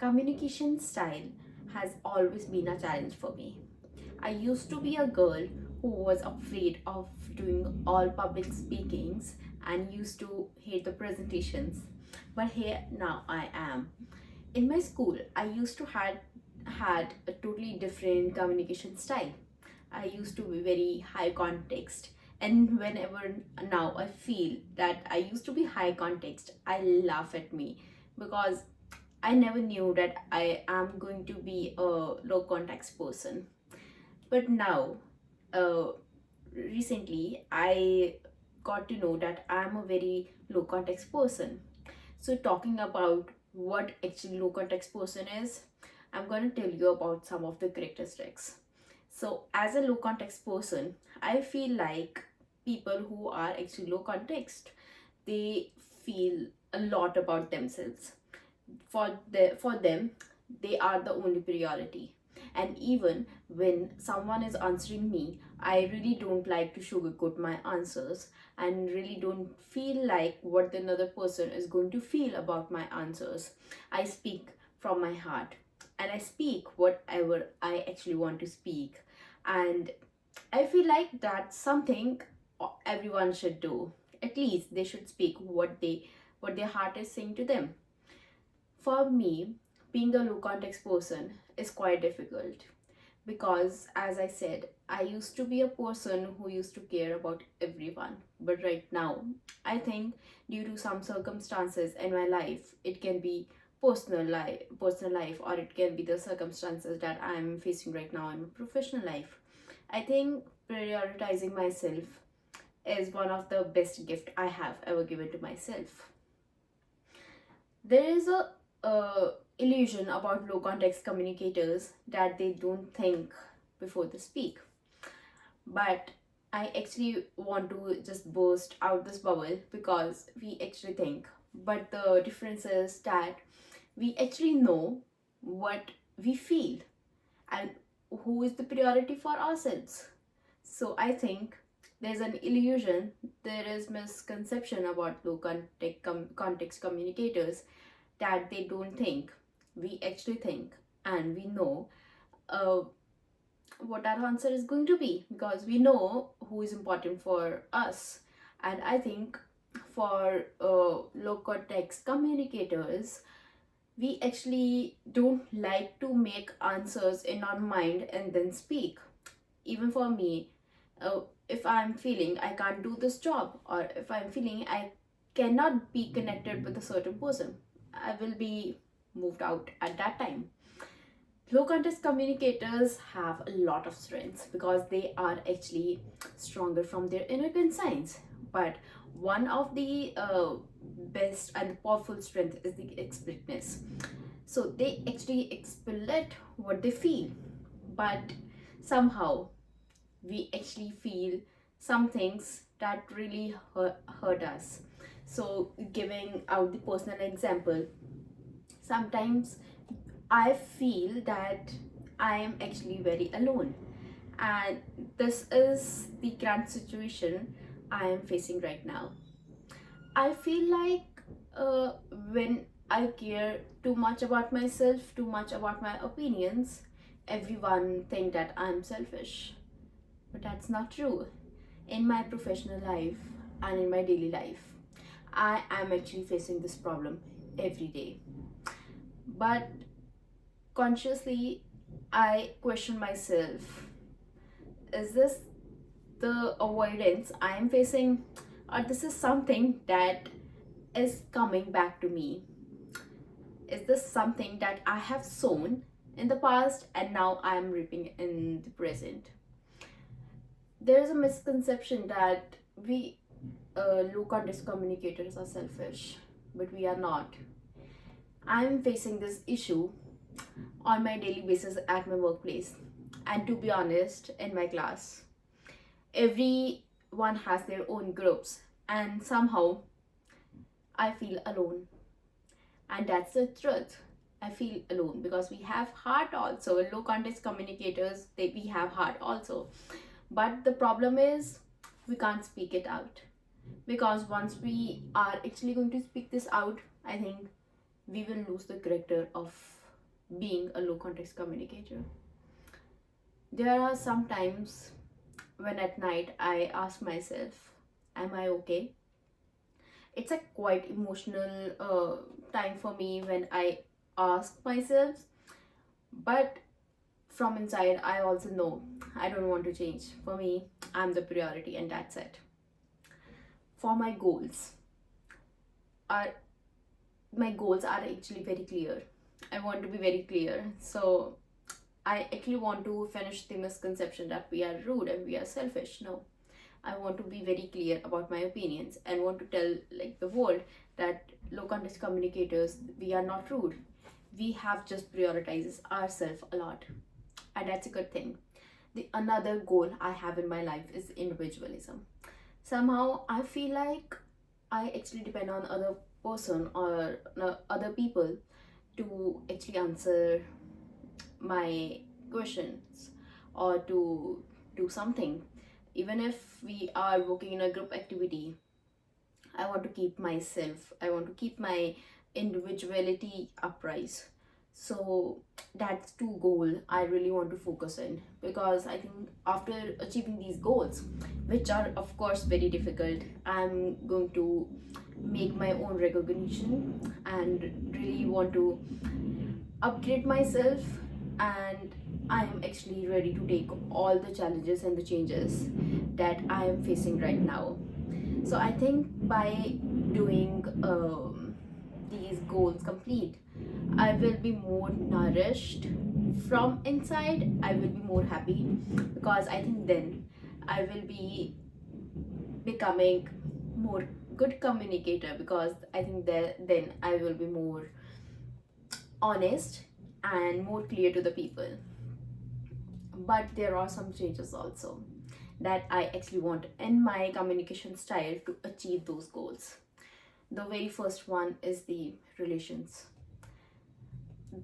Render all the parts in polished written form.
Communication style has always been a challenge for me. I used to be a girl who was afraid of doing all public speakings and used to hate the presentations. But here now I am. In my school, I used to had a totally different communication style. I used to be very high context, and whenever now I feel that I used to be high context, I laugh at me because I never knew that I am going to be a low context person. But now, uh, recently, I got to know that I'm a very low context person. So, talking about what actually low context person is, I'm going to tell you about some of the characteristics. So, as a low context person, I feel like people who are actually low context, they feel a lot about themselves. For them, they are the only priority. And even when someone is answering me, I really don't like to sugarcoat my answers and really don't feel like what the another person is going to feel about my answers. I speak from my heart, and I speak whatever I actually want to speak. And I feel like that's something everyone should do. At least they should speak what their heart is saying to them. For me, being a low context person is quite difficult because, as I said, I used to be a person who used to care about everyone. But right now, I think due to some circumstances in my life, it can be personal life, or it can be the circumstances that I'm facing right now in my professional life. I think prioritizing myself is one of the best gift I have ever given to myself. There is a illusion about low context communicators that they don't think before they speak. But I actually want to just burst out this bubble because we actually think. But the difference is that we actually know what we feel and who is the priority for ourselves. So I think there's an illusion, there is misconception about low context communicators that they don't think. We actually think, and we know uh, what our answer is going to be because we know who is important for us. And I think for low context communicators, we actually don't like to make answers in our mind and then speak. Even for me, uh, if I'm feeling I can't do this job, or if I'm feeling I cannot be connected with a certain person, I will be moved out at that time. Low context communicators have a lot of strengths because they are actually stronger from their inner conscience. But one of the best and powerful strength is the explicitness. So they actually explicit what they feel, but somehow we actually feel some things that really hurt us. So, giving out the personal example, sometimes I feel that I am actually very alone, and this is the current situation I am facing right now. I feel like when I care too much about myself, too much about my opinions, everyone think that I'm selfish. But that's not true. In my professional life and in my daily life, I am actually facing this problem every day. But consciously, I question myself, is this the avoidance I am facing, or this is something that is coming back to me? Is this something that I have sown in the past and now I am reaping in the present? There is a misconception that we low context communicators are selfish, but we are not. I'm facing this issue on my daily basis at my workplace, and to be honest, in my class. Everyone has their own groups, and somehow I feel alone. And that's the truth. I feel alone because we have heart also. Low context communicators, we have heart also. But the problem is we can't speak it out. Because once we are actually going to speak this out, I think we will lose the character of being a low context communicator. There are some times when at night I ask myself, am I okay? It's a quite emotional time for me when I ask myself, but from inside, I also know I don't want to change. For me, I'm the priority, and that's it. For are my goals are actually very clear. I want to be very clear. So I actually want to finish the misconception that we are rude and we are selfish. No, I want to be very clear about my opinions and want to tell like the world that low context communicators, we are not rude. We have just prioritizes ourselves a lot, and that's a good thing. The another goal I have in my life is individualism. Somehow I feel like I actually depend on other person or other people to actually answer my questions or to do something. Even if we are working in a group activity, I want to keep myself, I want to keep my individuality upright. So that's two goal I really want to focus in, because I think after achieving these goals, which are of course very difficult, I'm going to make my own recognition and really want to upgrade myself, and I am actually ready to take all the challenges and the changes that I am facing right now. So I think by doing these goals complete, I will be more nourished from inside. I will be more happy, because I think then I will be becoming more good communicator, because I think that then I will be more honest and more clear to the people. But there are some changes also that I actually want in my communication style to achieve those goals. The very first one is the relations.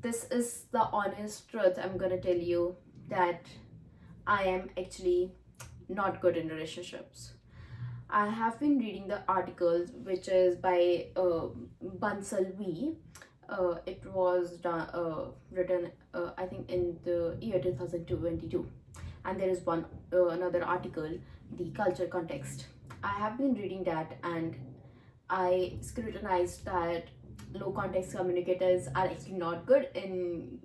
This is the honest truth I'm gonna tell you, that I am actually not good in relationships. I have been reading the articles which is by Bansal V. It was written, I think, in the year 2022. And there is one another article, the culture context. I have been reading that, and I scrutinized that low context communicators are actually not good in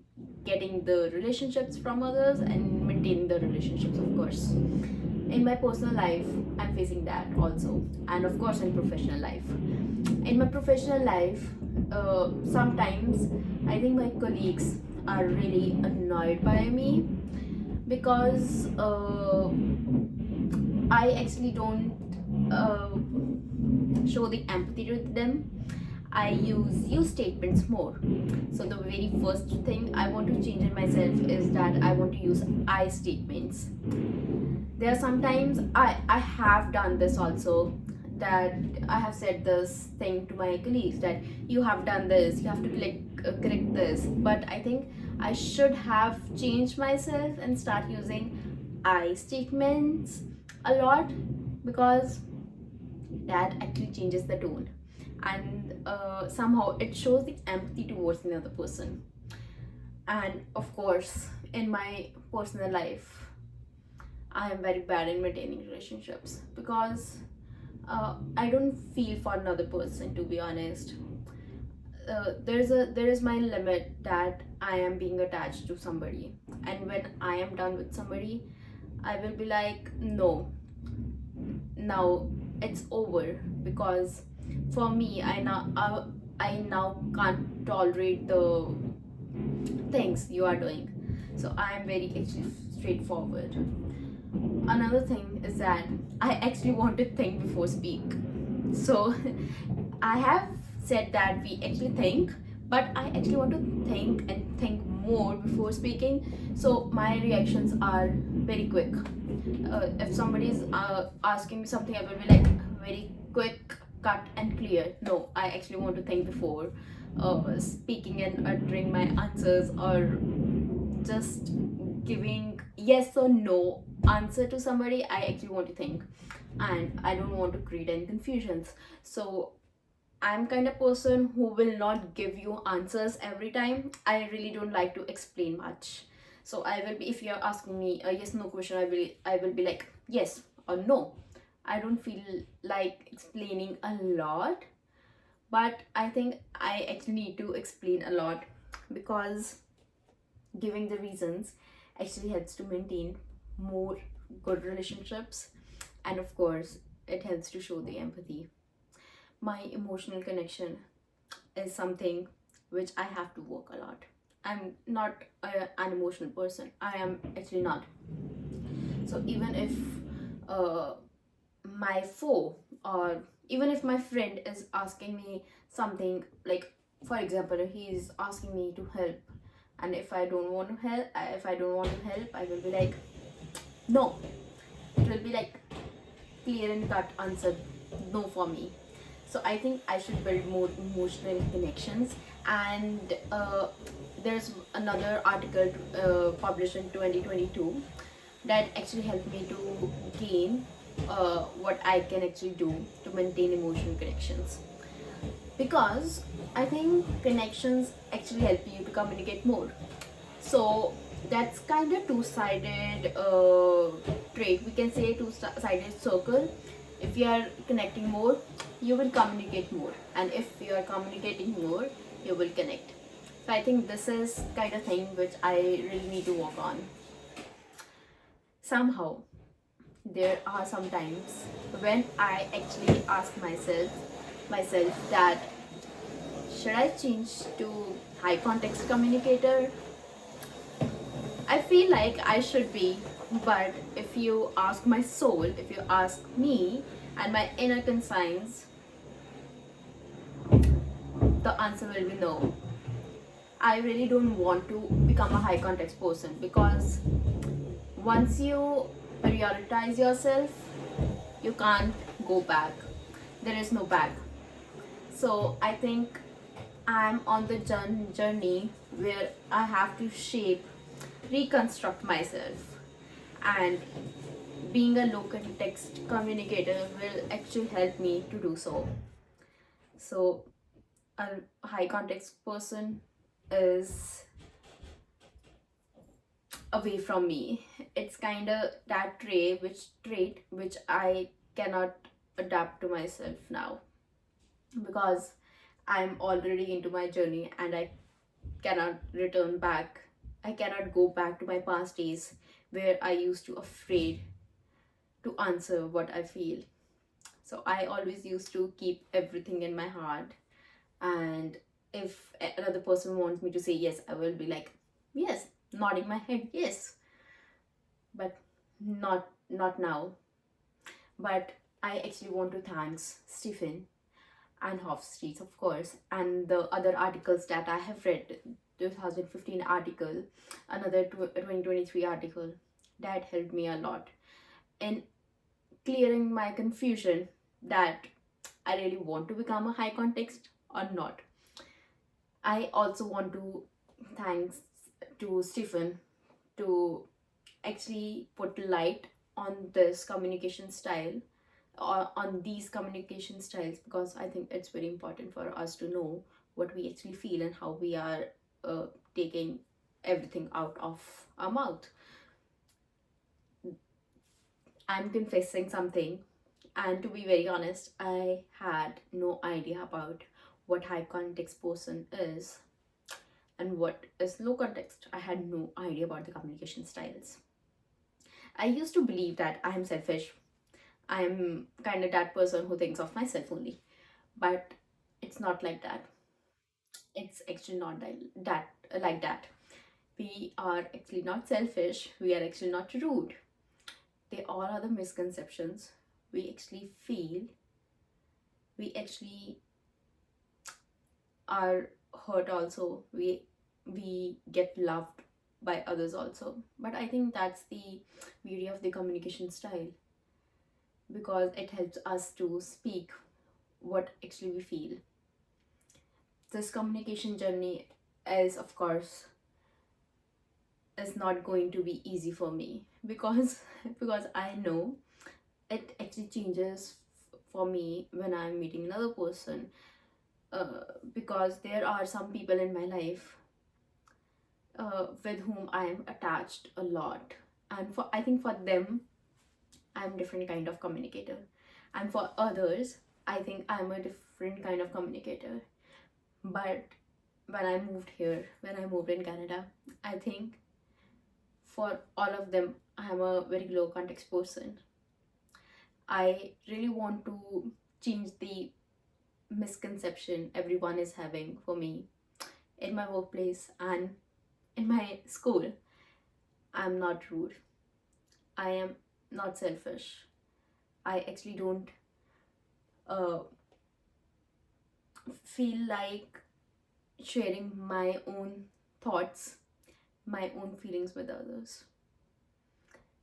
getting the relationships from others and maintaining the relationships, of course. In my personal life, I'm facing that also, and of course in professional life. In my professional life, sometimes I think my colleagues are really annoyed by me, because I actually don't show the empathy to them. I use you statements more. So the very first thing I want to change in myself is that I want to use I statements. There are sometimes I have done this also, that I have said this thing to my colleagues, that you have done this, you have to correct this. But I think I should have changed myself and start using I statements a lot, because that actually changes the tone, and somehow it shows the empathy towards another person. And of course, in my personal life, I am very bad in maintaining relationships, because I don't feel for another person, to be honest. There is my limit that I am being attached to somebody, and when I am done with somebody, I will be like, no, now it's over, because for me, I now can't tolerate the things you are doing. So I am very actually straightforward. Another thing is that I actually want to think before speak. So I have said that we actually think, but I actually want to think and think more before speaking. So my reactions are very quick. If somebody is asking me something, I will be like very quick, cut and clear. No, I actually want to think before speaking and uttering my answers, or just giving yes or no answer to somebody. I actually want to think, and I don't want to create any confusions. So I'm kind of person who will not give you answers every time. I really don't like to explain much. So I will be, if you're asking me a yes no question, I will be like yes or no. I don't feel like explaining a lot, but I think I actually need to explain a lot, because giving the reasons actually helps to maintain more good relationships, and of course it helps to show the empathy. My emotional connection is something which I have to work a lot. I'm not an emotional person. I am actually not. So even if uh, my foe, or even if my friend is asking me something, like for example, he is asking me to help, and if I don't want to help, I will be like no. It will be like clear and cut answer, no for me. So I think I should build more emotional connections. And there's another article published in 2022 that actually helped me to gain what I can actually do to maintain emotional connections, because I think connections actually help you to communicate more. So that's kind of two-sided trait, we can say two-sided circle. If you are connecting more, you will communicate more, and if you are communicating more, you will connect. So I think this is kind of thing which I really need to work on. Somehow there are some times when I actually ask myself that should I change to high context communicator. I feel like I should be, but if you ask my soul, if you ask me and my inner conscience, the answer will be no. I really don't want to become a high context person, because once you prioritize yourself, you can't go back. There is no back. So I think I'm on the journey where I have to reconstruct myself, and being a low context communicator will actually help me to do so. So a high context person is away from me. It's kind of that trait which I cannot adapt to myself now, because I'm already into my journey and I cannot return back. I cannot go back to my past days where I used to afraid to answer what I feel. So I always used to keep everything in my heart, and if another person wants me to say yes, I will be like yes, nodding my head yes, but not now. But I actually want to thanks Stephen and Hofstreet, of course, and the other articles that I have read, 2015 article, another 2023 article, that helped me a lot in clearing my confusion that I really want to become a high context or not. I also want to thanks to Stephen to actually put light on this communication style, or on these communication styles, because I think it's very important for us to know what we actually feel and how we are taking everything out of our mouth. I'm confessing something, and to be very honest, I had no idea about what high context person is and what is low context. I had no idea about the communication styles. I used to believe that I am selfish. I'm kind of that person who thinks of myself only. But it's not like that. It's actually not like that. We are actually not selfish. We are actually not rude. They all are the misconceptions. We actually feel. We actually are hurt also. We get loved by others also. But I think that's the beauty of the communication style, because it helps us to speak what actually we feel. This communication journey is, of course, is not going to be easy for me, because because I know it actually changes for me when I'm meeting another person. because there are some people in my life with whom I am attached a lot, and for I think for them I'm different kind of communicator, and for others I think I'm a different kind of communicator. But when I moved in Canada, I think for all of them I am a very low context person. I really want to change the misconception everyone is having for me in my workplace and in my school. I'm not rude. I am not selfish. I actually don't uh, feel like sharing my own thoughts, my own feelings with others.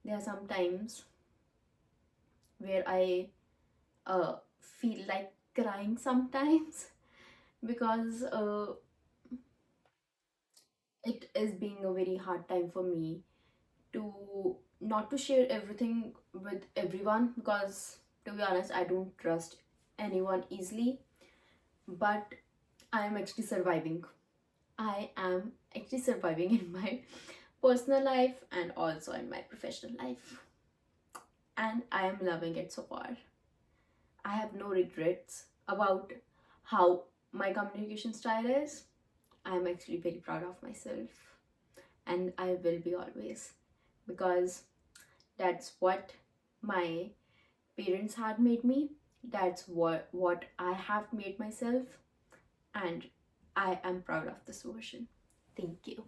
There are some times where I feel like crying sometimes because it is being a very hard time for me to not to share everything with everyone, because to be honest I don't trust anyone easily. But I am actually surviving. I am actually surviving in my personal life and also in my professional life, and I am loving it so far. I have no regrets about how my communication style is. I am actually very proud of myself, and I will be always, because that's what my parents had made me. That's what I have made myself, and I am proud of this version. Thank you.